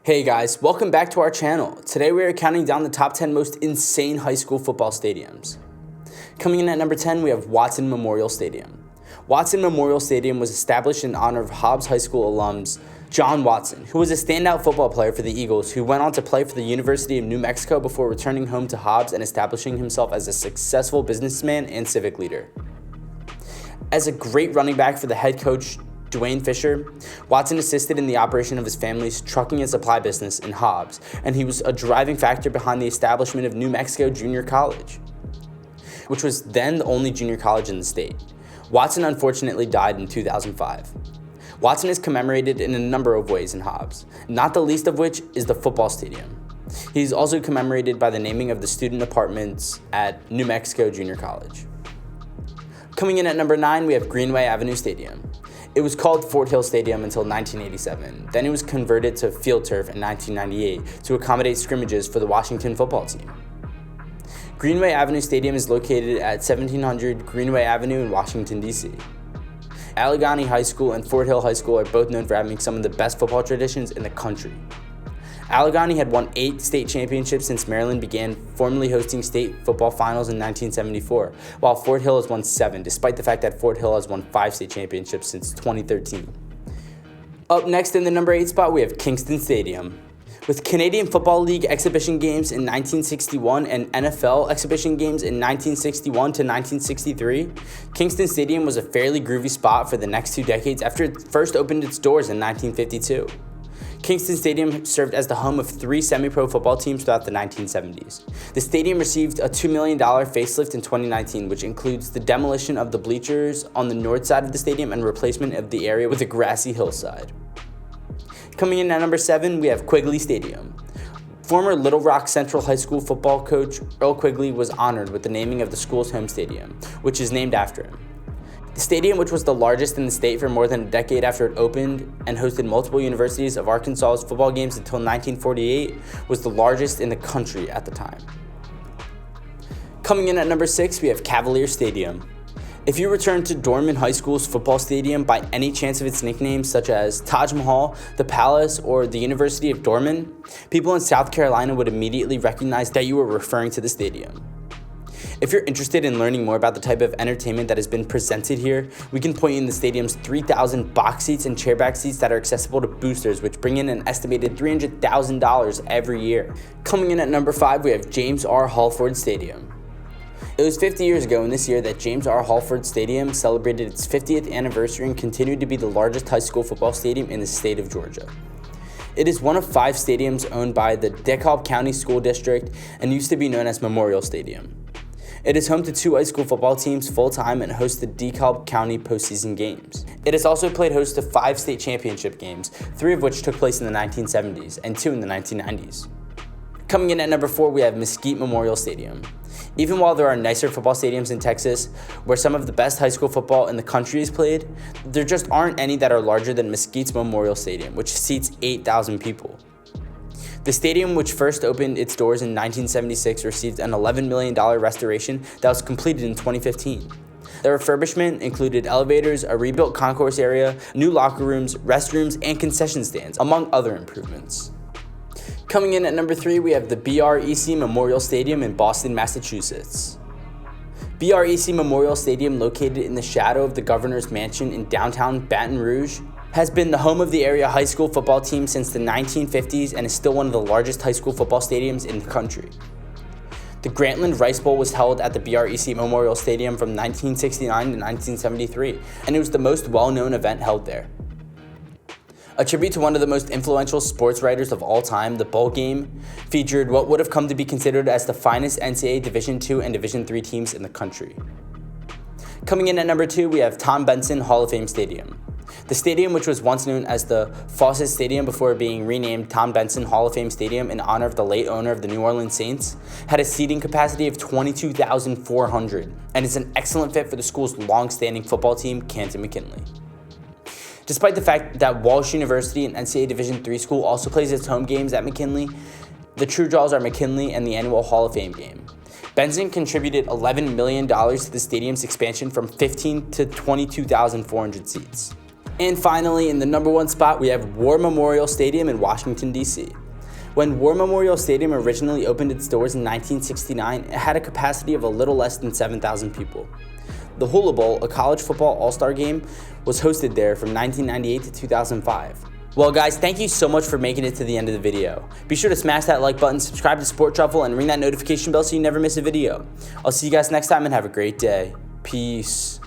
Hey guys, welcome back to our channel. Today we are counting down the top 10 most insane high school football stadiums. Coming in at number 10, we have Watson Memorial Stadium. Watson Memorial Stadium was established in honor of Hobbs High School alums John Watson, who was a standout football player for the Eagles, who went on to play for the University of New Mexico before returning home to Hobbs and establishing himself as a successful businessman and civic leader. As a great running back for the head coach, Dwayne Fisher, Watson assisted in the operation of his family's trucking and supply business in Hobbs, and he was a driving factor behind the establishment of New Mexico Junior College, which was then the only junior college in the state. Watson unfortunately died in 2005. Watson is commemorated in a number of ways in Hobbs, not the least of which is the football stadium. He is also commemorated by the naming of the student apartments at New Mexico Junior College. Coming in at number 9, we have Greenway Avenue Stadium. It was called Fort Hill Stadium until 1987. Then it was converted to field turf in 1998 to accommodate scrimmages for the Washington football team. Greenway Avenue Stadium is located at 1700 Greenway Avenue in Washington, D.C. Allegheny High School and Fort Hill High School are both known for having some of the best football traditions in the country. Allegheny had won 8 state championships since Maryland began formally hosting state football finals in 1974, while Fort Hill has won 7, despite the fact that Fort Hill has won 5 state championships since 2013. Up next in the number 8 spot, we have Kingston Stadium. With Canadian Football League exhibition games in 1961 and NFL exhibition games in 1961 to 1963, Kingston Stadium was a fairly groovy spot for the next 2 decades after it first opened its doors in 1952. Kingston Stadium served as the home of 3 semi-pro football teams throughout the 1970s. The stadium received a $2 million facelift in 2019, which includes the demolition of the bleachers on the north side of the stadium and replacement of the area with a grassy hillside. Coming in at number 7, we have Quigley Stadium. Former Little Rock Central High School football coach Earl Quigley was honored with the naming of the school's home stadium, which is named after him. The stadium, which was the largest in the state for more than a decade after it opened and hosted multiple Universities of Arkansas's football games until 1948, was the largest in the country at the time. Coming in at number 6, we have Cavalier Stadium. If you return to Dorman High School's football stadium by any chance of its nicknames such as Taj Mahal, the Palace, or the University of Dorman, people in South Carolina would immediately recognize that you were referring to the stadium. If you're interested in learning more about the type of entertainment that has been presented here, we can point you in the stadium's 3,000 box seats and chairback seats that are accessible to boosters, which bring in an estimated $300,000 every year. Coming in at number 5, we have James R. Halford Stadium. It was 50 years ago in this year that James R. Halford Stadium celebrated its 50th anniversary and continued to be the largest high school football stadium in the state of Georgia. It is one of 5 stadiums owned by the DeKalb County School District and used to be known as Memorial Stadium. It is home to 2 high school football teams full-time and hosts the DeKalb County postseason games. It has also played host to 5 state championship games, 3 of which took place in the 1970s and 2 in the 1990s. Coming in at number 4, we have Mesquite Memorial Stadium. Even while there are nicer football stadiums in Texas, where some of the best high school football in the country is played, there just aren't any that are larger than Mesquite's Memorial Stadium, which seats 8,000 people. The stadium, which first opened its doors in 1976, received an $11 million restoration that was completed in 2015. The refurbishment included elevators, a rebuilt concourse area, new locker rooms, restrooms, and concession stands, among other improvements. Coming in at number 3, we have the BREC Memorial Stadium in Boston, Massachusetts. BREC Memorial Stadium, located in the shadow of the governor's mansion in downtown Baton Rouge, has been the home of the area high school football team since the 1950s and is still one of the largest high school football stadiums in the country. The Grantland Rice Bowl was held at the BREC Memorial Stadium from 1969 to 1973, and it was the most well-known event held there. A tribute to one of the most influential sports writers of all time, the bowl game featured what would have come to be considered as the finest NCAA Division II and Division III teams in the country. Coming in at number 2, we have Tom Benson Hall of Fame Stadium. The stadium, which was once known as the Fawcett Stadium before being renamed Tom Benson Hall of Fame Stadium in honor of the late owner of the New Orleans Saints, had a seating capacity of 22,400 and is an excellent fit for the school's long-standing football team, Canton McKinley. Despite the fact that Walsh University, an NCAA Division III school, also plays its home games at McKinley, the true draws are McKinley and the annual Hall of Fame game. Benson contributed $11 million to the stadium's expansion from 15 to 22,400 seats. And finally, in the number 1 spot, we have War Memorial Stadium in Washington, D.C. When War Memorial Stadium originally opened its doors in 1969, it had a capacity of a little less than 7,000 people. The Hula Bowl, a college football all-star game, was hosted there from 1998 to 2005. Well guys, thank you so much for making it to the end of the video. Be sure to smash that like button, subscribe to Sport Truffle, and ring that notification bell so you never miss a video. I'll see you guys next time and have a great day. Peace.